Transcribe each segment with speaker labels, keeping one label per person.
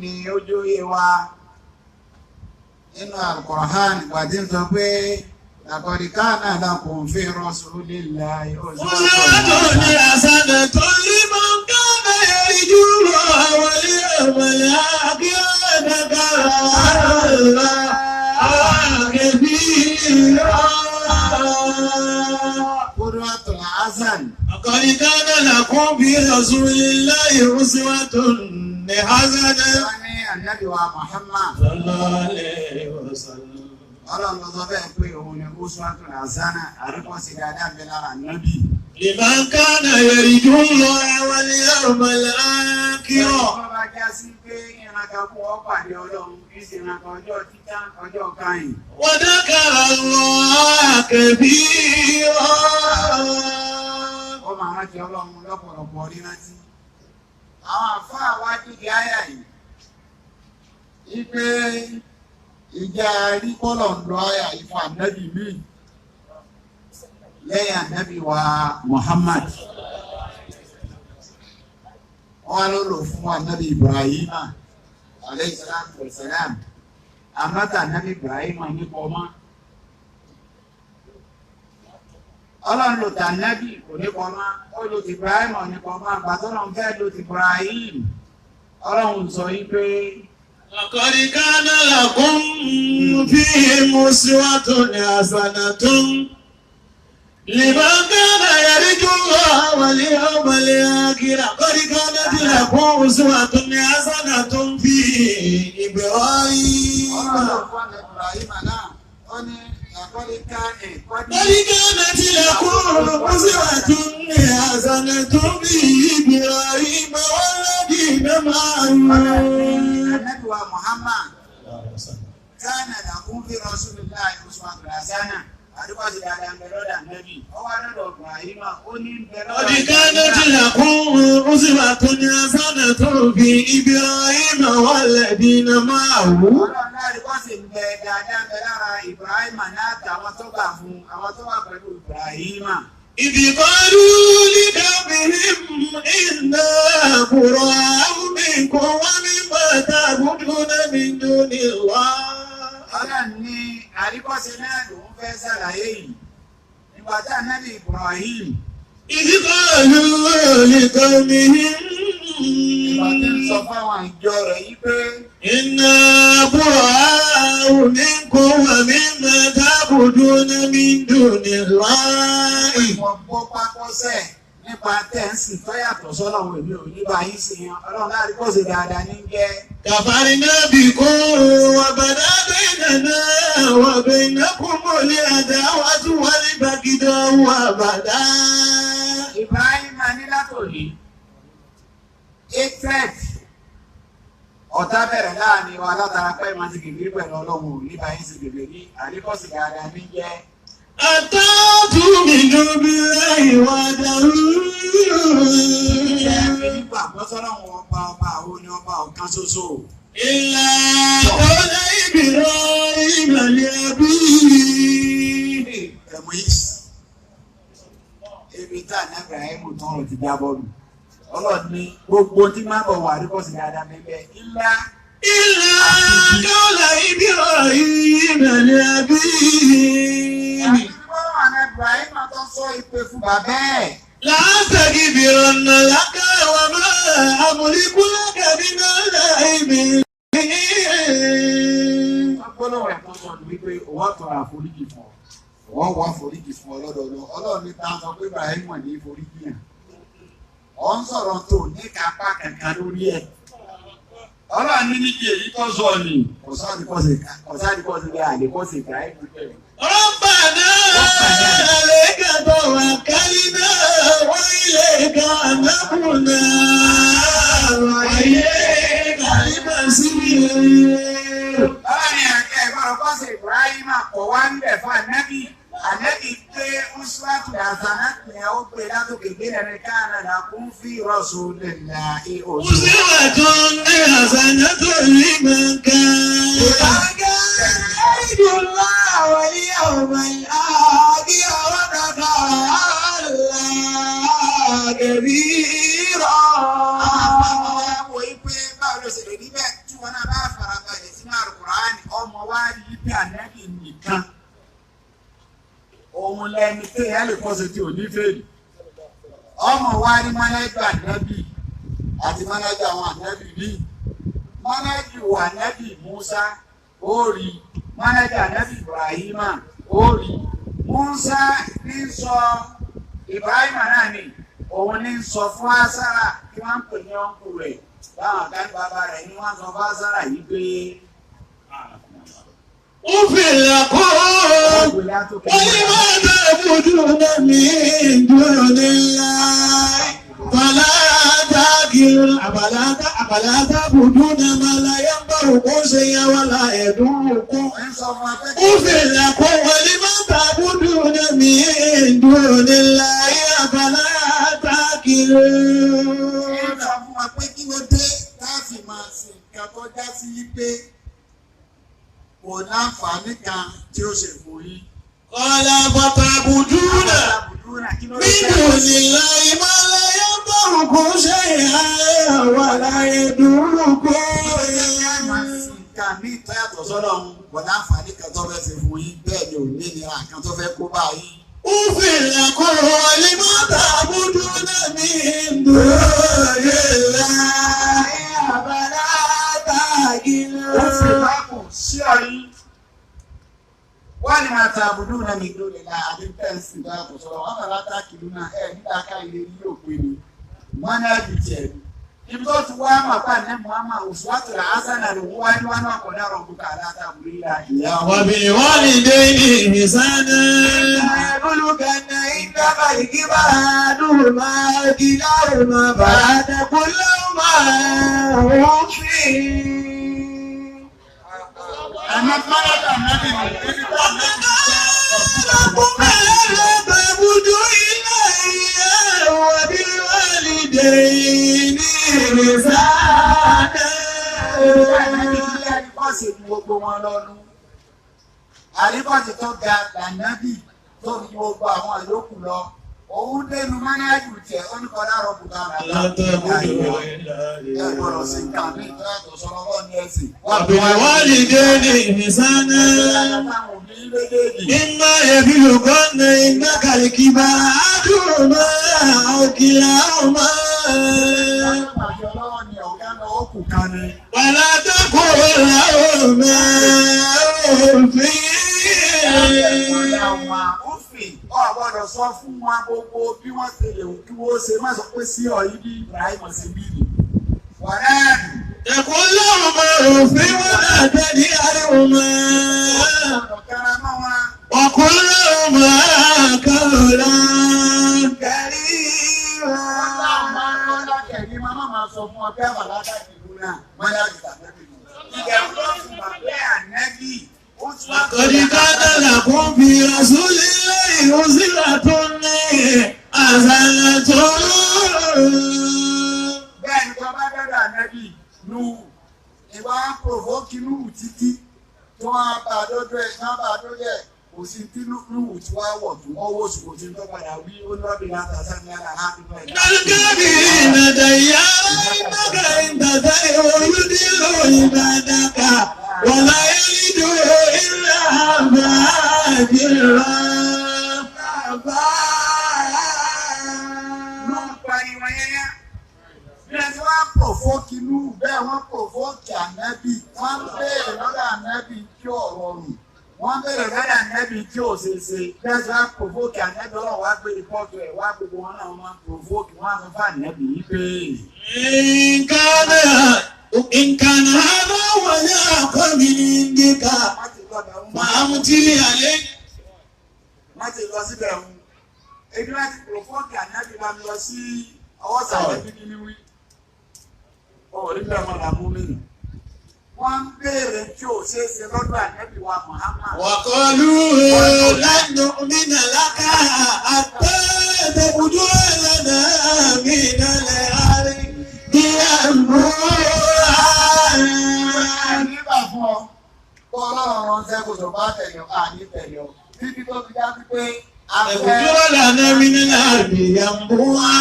Speaker 1: ni ó jóyè wa nínú Al-Qur'an ìgbàdí ń sọ pé laqad kana lakum fi rasulillahi
Speaker 2: uswatun hasanatun liman kana yarju Allaha wal yawmal akhir wa dhakara Allaha kathira.
Speaker 1: Qudwatul hasan.
Speaker 2: لقد كان لكم في رسول الله أسوة حسنة.
Speaker 1: Ànábì wa Muhammad
Speaker 2: sallallahu alayhi wa sallam.
Speaker 1: Ọlọ́run ló sọ bẹ́ẹ̀ pé òun ni uswatun hasana àríkọ́sí dáadáa bẹ lára Ànábì.
Speaker 2: liman kana yarju Allaha wal yawmal akhir.
Speaker 1: Ọlọ́run bá já sí pé ìrìnàjò kú ọ pàdé Ọlọ́run kì í ṣe ìrìnàjò ọjọ́ títà ọjọ́ káyìn.
Speaker 2: wa dhakara Allaha kathira.
Speaker 1: Ó máa rántí Ọlọ́run lọ́pọ̀lọpọ̀ rí rántí. Àwọn àfáà wá dìde áyà yìí. Ipe ìjà rí kọ́lọ̀ ń lọ áyà yìí fún Ànábì míì. Lẹ́yìn Ànábì wa Muhammad. Wọ́n ló lò fún Ànábì Ibrahima. Alayhi salatu wa salam. Àmọ́tà Ànábì Ibrahima nípa ọmọ. Ọlọ́run ló ta Nábì kò ní kọ́ máa, ó ló ti Ibrahim ní kọ́ máa, gbàtọ́lọ́run fẹ́ ló ti Ibrahim. Ọlọ́run sọ yí pé
Speaker 2: لقد كان لكم فيهم أسوة حسنة لمن كان يرجو الله واليوم الآخر. لقد كانت لكم أسوة حسنة في إبراهيم.
Speaker 1: Ọlọ́run fún Ibrahim náà, ó ní لقد كانت
Speaker 2: لكم أسوة حسنة في إبراهيم والذين معه.
Speaker 1: Ànábì wa Muhammad kana lakum fi rasulillahi uswatun hasana àdúgbò sí dáadáa ń bẹ lọ́dọ̀ Ànábì. Ó wá lọ́dọ̀ Ibrahim, ó ní ń bẹ lọ́dọ̀
Speaker 2: قد كانت لكم أسوة حسنة في إبراهيم والذين معه.
Speaker 1: Ọlọ́run náà rí kọ́ sí ń bẹ dáadáa ń bẹ lára Ibrahim náà àtàwọn tó gbà fún àwọn tó wà pẹ̀lú Ibrahim.
Speaker 2: إذ قالوا لقومهم إنا براء منكم ومما تعبدون من دون الله.
Speaker 1: Ọlọ́run ní àríkọ́sí náà lòun fẹ́ ṣàlàyé yìí nígbà tí Ànábì Ibrahim
Speaker 2: إذ قالوا لقومهم
Speaker 1: ìgbà tí ń sọ fáwọn ìjọ rẹ̀ yí pé
Speaker 2: إنا براء منكم ومما تعبدون من دون الله.
Speaker 1: wọ́n gbọ́ pápọ́sẹ̀ nípa tẹ́ǹsì tó yàtọ̀ sọ́lọ́run èmi ò ní bá yín sí yan. Ọlọ́run náà àríkọ́sí dáadáa ní jẹ́.
Speaker 2: كفرنا بكم وبدا بيننا وبينكم العداوة والبغضاء أبدا.
Speaker 1: Ibrahim ní látòní hatred ọ̀tá bẹ̀rẹ̀ láàrin wa látara pé máa ti gègé pẹ̀lú Ọlọ́run ò ní bá yín sí gègé rí àríkọ́sí dáadáa ní jẹ́.
Speaker 2: حتى تؤمنوا بالله وحده.
Speaker 1: Nígbà gbọ́sọ́lọ́run ọba àwọn ni ọba ọ̀kan ṣoṣo.
Speaker 2: إلا قول إبراهيم لأبيه.
Speaker 1: Ẹ̀mú yìí. Ebi tá ní Ibrahim tán ti jábọ́ lù. Ọlọ́run ní gbogbo tí máa bọ̀ wà àríkọ́sí dáadáa bẹ́ẹ̀ ilá.
Speaker 2: إلا قول إبراهيم لأبيه.
Speaker 1: Ibrahim tó sọ ìpè fún bàbá ẹ̀.
Speaker 2: لأستغفرن لك وما أملك لك من الله.
Speaker 1: Ọgbọ́lọ́wọ̀ ẹ̀ tó sọ ní wípé òwò tọrọ àforíjì fún ọ. Wọ́n wá foríjì fún ọ lọ́dọ̀ Ọlọ́run. Ọlọ́run ní ta sọ pé Ibrahim ní foríjì yàn. Ọ ń sọ̀rọ̀ tó ní kápá kankan lórí ẹ̀. Ọlọ́run ní níbi èyí tó sọ ni. Kò sáàdìkọ́sì bí àdìkọ́sì Ibrahim bẹ̀rẹ̀.
Speaker 2: ربنا عليك توكلنا وإليك أنبنا وإليك المصير.
Speaker 1: Láàrin àjẹ́ ìgbọ́rọ̀ kọ́sì Ibrahim kọ̀ wá ń bẹ̀ fún Ànábì. Ànábì pé Uswatu hasanah ni ó pè látòkè gbé ẹni káàna lakum fi rasulillahi
Speaker 2: أسوة حسنة لمن كان يرجو الله واليوم الآخر وذكر الله كثيرا.
Speaker 1: Àwọn ìpè báwo ló ṣe lè rí bẹ́ẹ̀ tí wọn náà bá farabalẹ̀ sínú Al-Qur'ani ọmọ wa rí bí ànábì nìkan òun lẹni tí ẹ lè kọ́sẹ̀ tí ò ní fèrè ọmọ wa rí mánájú ànábì àti mánájú àwọn ànábì bíi mánájú ànábì Musa ó rí mánájú ànábì Ibrahima ó rí Musa ní sọ Ibrahima náà ni òun ní sọ fún Asara kí wọ́n ń pè ní ọ̀nkù rẹ̀ báwọn àgbàdo bàbá rẹ̀ ni wọ́n sọ fún Asara yìí pé.
Speaker 2: أفل لكم ولما تعبدون من دون الله فلا تأكلون أفلا تعبدون ما لا ينفعكم شيئا ولا يضركم أفل لكم ولما تعبدون من دون الله أفلا تأكلون. Kò láǹfààní kan tí ó ṣe fún yín. Qala fatabuduna min dunillahi ma la yanfa'ukum shay'an wa la yadurrukum.
Speaker 1: Nǹkan mi ìtọ́ yàtọ̀ sọ́dọ̀ ọ̀hún kò láǹfààní kan tó fẹ́ ṣe fún yín bẹ́ẹ̀ ni ò ní ìnira kan tó fẹ́ kó bá yín.
Speaker 2: Ufil lakum wa lima ta'buduna min dunillahi afala ta'qilun.
Speaker 1: Ó fi lápò sí ọ̀yìn. Wọ́n ní máa ta àbùdó náà mi lórí la àdínkẹ́sì dáàbò sọ̀rọ̀ wọ́n bá látàkì lónà nígbà ká ilé yìí ò pé ni wọ́n ní àbí tiẹ̀ ni. Ibi tó ti wá mà pa ní Muhammad Uswatu Hasana ló wá ní wọn náà kọ̀ ní ọ̀rọ̀ bùkà látàbùrú ìlà ìyá wọn.
Speaker 2: Wa bil walidayni ihsana.
Speaker 1: Olùkànnà ìdábà ìkíbà àdúrà kìláàrùmá bàtà kúlọ́mà òfin. Àmọ́ pàdé ànábì ní ibi tó ànábì
Speaker 2: تعبدوا إليه وبالوالدين إحسانا.
Speaker 1: Àríkọ́sì ni gbogbo wọn lọ́nu. Àríkọ́sì tó ga lànàbì tó fi gbogbo àwọn àyókù lọ. Òun dénú mánájú tiẹ̀ ó ní kọ́dá rọ̀bù dára. Ẹ̀gbọ́n sí nǹkan mi tó yàtọ̀ sọ̀rọ̀ wọ́n ní ẹ̀sìn.
Speaker 2: وبالوالدين إحسانا. إما يبلغن عندك الكبر أحدهما أو كلاهما ولا تقل لهما أف.
Speaker 1: Ọ̀gbọ́dọ̀ sọ fún wọn gbogbo bí wọ́n ti lè kí wọ́n ṣe má sọ pé sí ọ̀yí bí Ibrahim ṣe bí ni. Wàrẹ́ẹ̀dù.
Speaker 2: يقول لهما أف ولا تنهرهما وقل لهما قولا لقد كان لكم في رسول الله أسوة حسنة.
Speaker 1: Bẹ́ẹ̀ni tó bá dọ́dọ̀ ànábì Nuhu, ìwà ń provoke Nuhu títí tí wọ́n bá dọ́dọ̀ ẹ̀ náà bá dọ́dọ̀ ẹ̀ kò sí tí Nuhu tí wọ́n wọ̀ tó wọ́n wò sí kò sí tó padà wí ó lọ́bì láta sani ara láti bọ̀ ẹ̀.
Speaker 2: الكافرين ديارا إنك إن تدعو يدل عبادك ولا يلد إلا فاجرا.
Speaker 1: Bẹ́ẹ̀ni wọ́n provoke Nuhu bẹ́ẹ̀ wọ́n provoke ànábì wọ́n béèrè lọ́dọ̀ ànábì tí ò rọrùn wọ́n béèrè lọ́dọ̀ ànábì tí ò ṣeéṣe bẹ́ẹ̀ wọ́n provoke ànábì ọ̀rọ̀ wá gbé rìpọ́ọ̀tù ẹ̀ wá gbogbo wọn náà wọ́n provoke wọ́n á sọ fún ànábì yìí pé.
Speaker 2: إن كان هذا ولا من عندك فأمطر عليك.
Speaker 1: Má ti lọ síbẹ̀ ń. Ebi láti provoke ànábì máa lọ sí ọwọ́ sàlẹ̀ bíbí ní wí. Orílẹ̀ ọmọ làmú mi. Wọ́n ń béèrè tí ò ṣeé ṣe lọ́dọ̀ ànábì wa Muhammad.
Speaker 2: وقالوا لن نؤمن لك حتى تبدو لنا من الأرض ينبوعا.
Speaker 1: Nígbà fún ọ, kọ́ ọlọ́run ránṣẹ́ kò tó bá tẹ̀lé ọ, àní tẹ̀lé ọ. Títí tó fi já sí pé
Speaker 2: تبدو لنا من الأرض ينبوعا.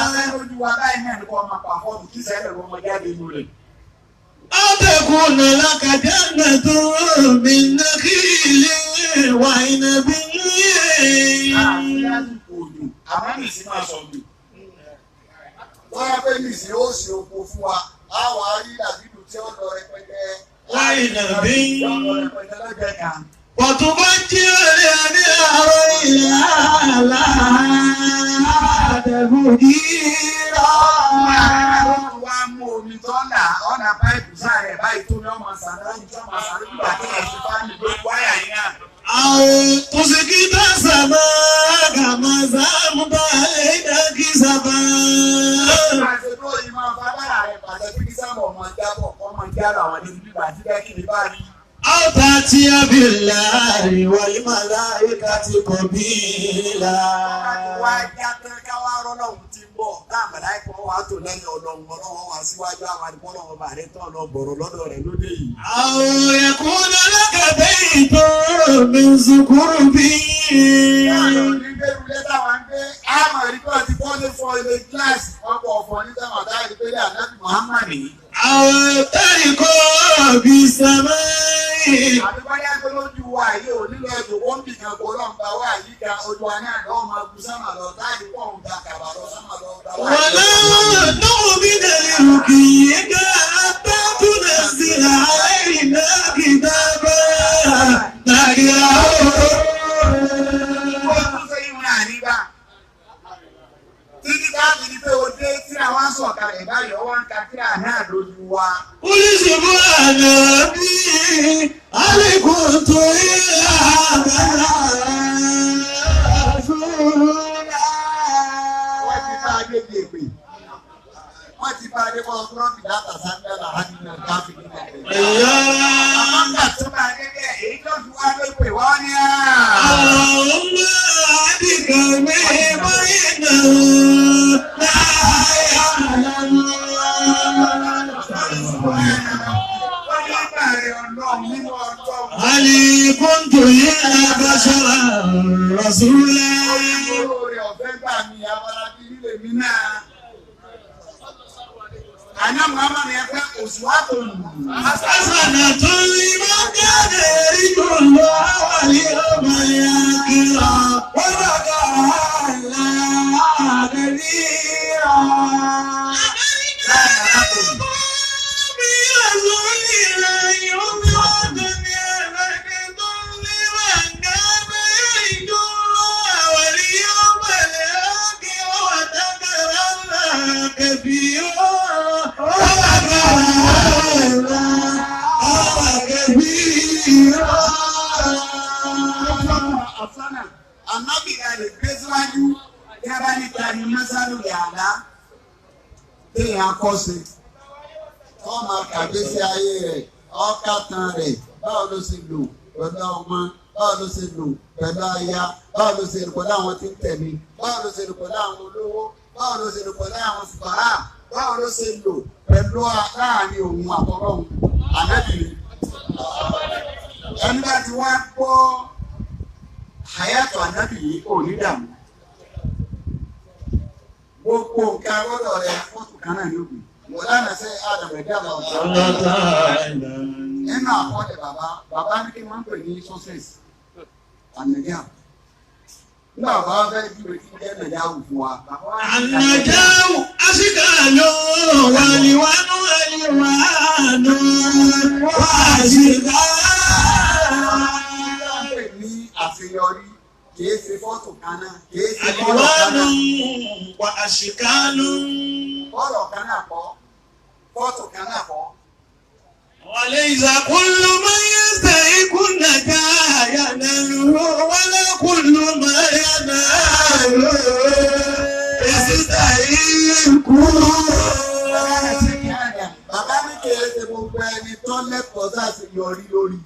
Speaker 1: afẹ́ lójú wa báyìí náà ní kọ́ ọmọ pàfọ́ọ̀mù kí sẹ́lẹ̀ ló mọ jáde inú rẹ̀.
Speaker 2: أو تكون لك جنة من نخيل وعنب
Speaker 1: àmọ́ nìsí máa sọ jù wọ́n á pé nìsí ó ṣe oko fún wa àwọn arí dàbídù tí ó lọ rẹpẹtẹ
Speaker 2: وعنب
Speaker 1: lọ́jọ́ kan.
Speaker 2: وتبجر الأنهار إلى تفجيرا
Speaker 1: wá mú omi tó ọ̀nà páìpù sáré báyìí tó ní ọmọ sàdáyé tí ọmọ sàdáyé nígbà tí ẹ̀sìn bá ní gbogbo wáyà yín náà.
Speaker 2: أو تسقط السماء كما زعمت عليك كسفا
Speaker 1: Àṣẹ tó yìí máa fa lára rẹ̀ pàṣẹ pé kí sábà ọmọ jábọ̀ ọmọ jábọ̀ àwọn ẹni nígbà tí bẹ́ẹ̀ kí ni bá rí.
Speaker 2: أو تأتي بالله والملائكة قبيلا.
Speaker 1: Wá já tán káwá rọ́lọ́hún ti ń bọ̀ táàmù láìpẹ́ wá tó lẹ́yìn ọlọ́run ọlọ́run wá síwájú àwọn àdìpọ́ ọlọ́run bá rẹ̀ tán lọ bọ̀rọ̀ lọ́dọ̀ rẹ̀ lóde yìí.
Speaker 2: أو يكون لك بيت من زخرف.
Speaker 1: Láàárọ̀ ní bẹ́rù lẹ́tà wá ń gbé àmọ̀ ìrìkọ́ ti kọ́lé fọ ilé kíláàsì ọkọ̀ ọ̀fọ̀ ní sẹ́wọ̀n táyà ìpínlẹ̀ Ànábì Muhammad yìí.
Speaker 2: أو ترقى بالسماء.
Speaker 1: Àbíbáyá tó lójú wa yìí ò nílò ẹ̀jọ̀ wọ́n bì kan kó lọ́nba wá yìí ka ojú wa ní àná ọmọ agun sámà lọ táyì pọ̀ ń da kàbà lọ sámà lọ da wá.
Speaker 2: ولا نؤمن لرقيك حتى تنزل علينا كتابا نقرأه.
Speaker 1: Wọ́n tún fẹ́ ìwọ̀n àníbà. Títí táàbì ni pé o dé tí àwọn sọ̀kalẹ̀ báyìí ọwọ́ ń ka kí àná lójú wa.
Speaker 2: قل سبحان ربي هل كنت إلا رسولا.
Speaker 1: Wọ́n ti bá adé di èpè. Wọ́n ti bá adé bọ́ ọkùnrin láta sáńdálà hánìmọ̀ káfíńì náà. Àwọn ọ̀gá tó bá adé bẹ́ẹ̀ èyí tó fi wá ló pè wọ́n ní à.
Speaker 2: اللهم أهدك من بينه لا يعلم. هل كنت إلا بشرا رسولا. حسنة لمن كان يرجو الله واليوم الآخر وذكر الله كثيرا.
Speaker 1: Ànábì rẹ̀ gbé síwájú ní abáníta ni mọ́sálù yàrá téèyàn kọ́ sí. Wọ́n máa kàgbé sí ayé rẹ̀, ọkà tán rẹ̀, báwo ló ṣe lò pẹ̀lú ọmọ, báwo ló ṣe lò pẹ̀lú aya, báwo ló ṣe lò pẹ̀lú àwọn tí ń tẹ̀lé, báwo ló ṣe lò pẹ̀lú àwọn olówó, báwo ló ṣe lò pẹ̀lú àwọn fùkàrà, báwo ló ṣe lò pẹ̀lú láàrin òun àtọ́rọ̀hún. Ànábì ẹni bá ti wá gbọ́ àyàtọ̀ ànábì yìí kò ní dààmú. Gbogbo nǹkan lọ́dọ̀ rẹ̀ fọ́tò kan náà ní òbí. Wọ́n lánàá sẹ́ Ádámù ẹ̀dá àwọn ọ̀dọ́. Nínú àkọọ́lẹ̀ bàbá ní kí wọ́n ń pè ní success ànàjà. Nígbà bàbá fẹ́ júwe kí jẹ́ nàìjà wù fún wa.
Speaker 2: النجاة أشكال والوان والوان وأشكال.
Speaker 1: Ní àṣeyọrí kìí ṣe fọ́tò kan náà, kìí ṣe bọ́ọ̀lù kan
Speaker 2: ألوان
Speaker 1: náà.
Speaker 2: وأشكال.
Speaker 1: Bọ́ọ̀lù kan náà kọ́, fọ́tò kan náà kọ́.
Speaker 2: وليس كل من يستحق النجاة يناله ولا كل ما يناله يستحق.
Speaker 1: Bàbá ní kí ẹ ṣe gbogbo ẹni tó lẹ́kọ̀ọ́ sáàsì yọrí lórí.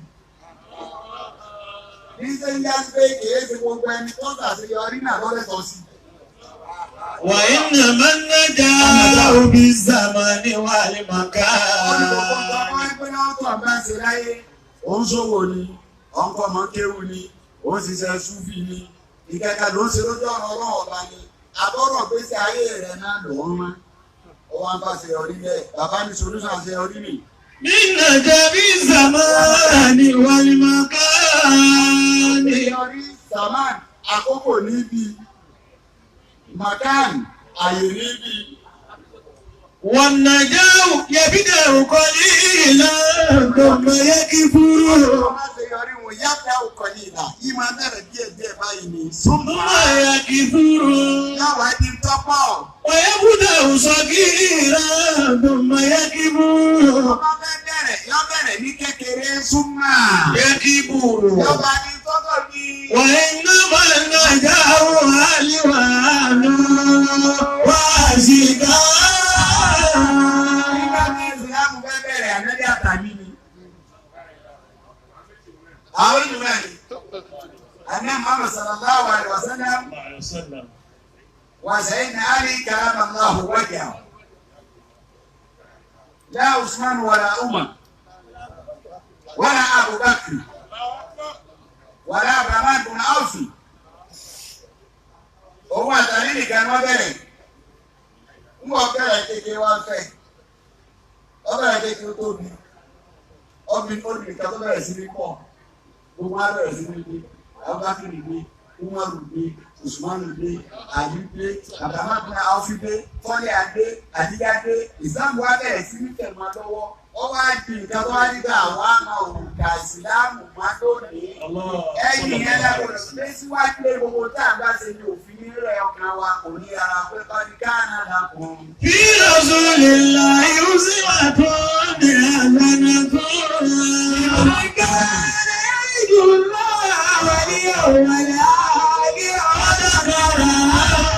Speaker 1: Ní ṣe ń yá pé kì í ṣe gbogbo ẹni tó sáàsì yọrí náà lọ́lẹ́tọ̀ọ́ sí.
Speaker 2: وإنما النجاة بالزمن والمكان.
Speaker 1: Òun ṣòwò ni, òun kọ́ ọmọ kéwù ni, òun ṣiṣẹ́ súfì ni, ìkẹta ló ń ṣe lójú ọ̀rọ̀ ọlọ́run ọba ni, àbọ̀rọ̀ gbèsè ayé rẹ̀ náà lòún mọ́. Ó wá ń bá ṣe orí bẹ́ẹ̀, bàbá ní solúṣàn ṣe orí nì.
Speaker 2: من نجم الزمان والمكان.
Speaker 1: Ìyọrí Saman àkókò níbi. Makan àyè níbi.
Speaker 2: والنجاو يبدأ قليلا ثم يكفر.
Speaker 1: Ọmọ ṣe yọrí wọn yàtọ̀ òkọ̀lì ìlà. Yìí máa bẹ̀rẹ̀ díẹ̀ báyìí ni.
Speaker 2: ثم يكفر.
Speaker 1: Yàwá di tọ́pọ̀.
Speaker 2: ويبدأ صغيرا ثم يكبر.
Speaker 1: Ọmọ bẹ̀rẹ̀ yọ bẹ̀rẹ̀ ní kékeré súnmọ́.
Speaker 2: يكبر.
Speaker 1: Yọba ní tọ́kọ̀ ní.
Speaker 2: وإنما النجاو ألوان وأشجار.
Speaker 1: Nígbà tí Ìsìlámù fẹ́ bẹ̀rẹ̀ ànábì àtàmì ni. Àwọn ìlú náà ni. Àná Muhammad sallallahu alaihi wasallam. وسيدنا علي كلام الله وجهه لا عثمان ولا عمر ولا ابو بكر ولا عبد الرحمن بن عوف هو الدليل كان وبره هو بره كيكي وافي ọbẹ̀rẹ̀ kékeré tó bí ọbìn olùdí kan tó bẹ̀rẹ̀ sí ní pọ̀ gbogbo wa bẹ̀rẹ̀ sí ní gbé Abubakar gbé Umaru gbé Usmanu gbé Ali gbé Abdulhamid Awfi gbé Tọ́lẹ̀ Adé Adíyá gbé ìsìlámù wa bẹ̀rẹ̀ sí ní tẹ̀mọ́ lọ́wọ́ ó wá di nǹkan tó wá nígbà àwọn àmà òǹkà ìsìlámù máa lónìí ẹ̀yìn yẹn lẹ́gbọ̀dọ̀ pé síwájú pé gbogbo tá à ń bá ṣe ní òfin nílẹ̀ ọkàn wa kò ní ara pé kọ́ni káàná lákùn.
Speaker 2: في رسول الله أسوة حسنة لمن كان يرجو الله واليوم الآخر وذكر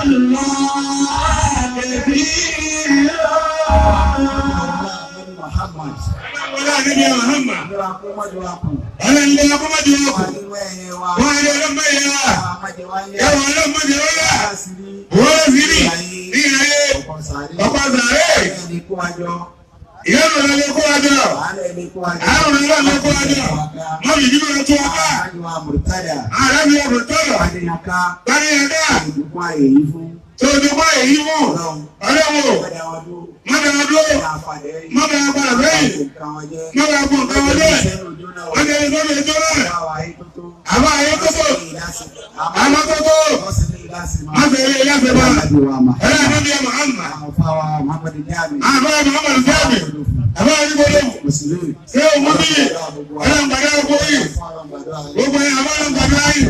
Speaker 2: الله كثيرا.
Speaker 1: Muhammad.
Speaker 2: ولا نبي محمد.
Speaker 1: Àdúrà kó mọ́jú wa kù.
Speaker 2: أنا اللي أقوم أدعوكم.
Speaker 1: Àdúrà ẹ̀yẹ wa.
Speaker 2: وأنا لما يا
Speaker 1: Àmàjẹ wa yẹ.
Speaker 2: يا لما يا
Speaker 1: Àṣírí.
Speaker 2: وزيري إيه
Speaker 1: Ọkọ̀ sàárè.
Speaker 2: ọkọ̀ sàárè.
Speaker 1: Ẹni kó àjọ.
Speaker 2: ìyá mi lọ lè kó àjọ.
Speaker 1: Àlẹ́ ẹni kó àjọ.
Speaker 2: àwọn ọ̀rẹ́ lọ kó àjọ. wọ́n mi dúró tó ọká.
Speaker 1: Àjọ Murtada.
Speaker 2: ààrẹ mi ò tọ́lọ̀.
Speaker 1: Adéyàká.
Speaker 2: báyìí ẹ̀dá.
Speaker 1: Ìdúkọ́ ààyè yìí fún.
Speaker 2: tó o dùkọ́ èyí mú.
Speaker 1: Ọlọ́run.
Speaker 2: ọlọ́wọ́.
Speaker 1: Ọ̀dà wọn dúró.
Speaker 2: mọ́bẹ̀ ọdún.
Speaker 1: Àfàdé.
Speaker 2: mọ́bẹ̀ ọgbàrà bẹ́yìn.
Speaker 1: Nǹkan wọn jẹ́.
Speaker 2: mọ́bẹ̀ ọgbọ̀n nǹkan wọlé. wọ́n jẹ́ ìgbọ́n mi tó náà. àbá ayé kókó. àmọ́ kókó. má fẹ́ ilé ilé àfẹ́ bá. ẹ̀rọ àdébí ẹ̀ Muhammad. àbá Muhammad Jami. àbá onígbòdò. ṣé o mú bí? ẹ̀rọ ìgbàdá ọkọ̀ yìí. gbogbo ẹ̀ àbá ọ̀nà gbàdá yìí.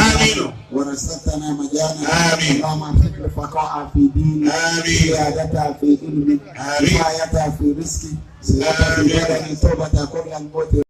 Speaker 2: àmín.
Speaker 1: ورزقتنا مجانا
Speaker 2: آمين.
Speaker 1: اللهم ارزق الفقاعة في ديني
Speaker 2: آمين.
Speaker 1: زيادتها في علمي
Speaker 2: آمين.
Speaker 1: كفايتها في رزقي صلتها في بدني توبة كل الموت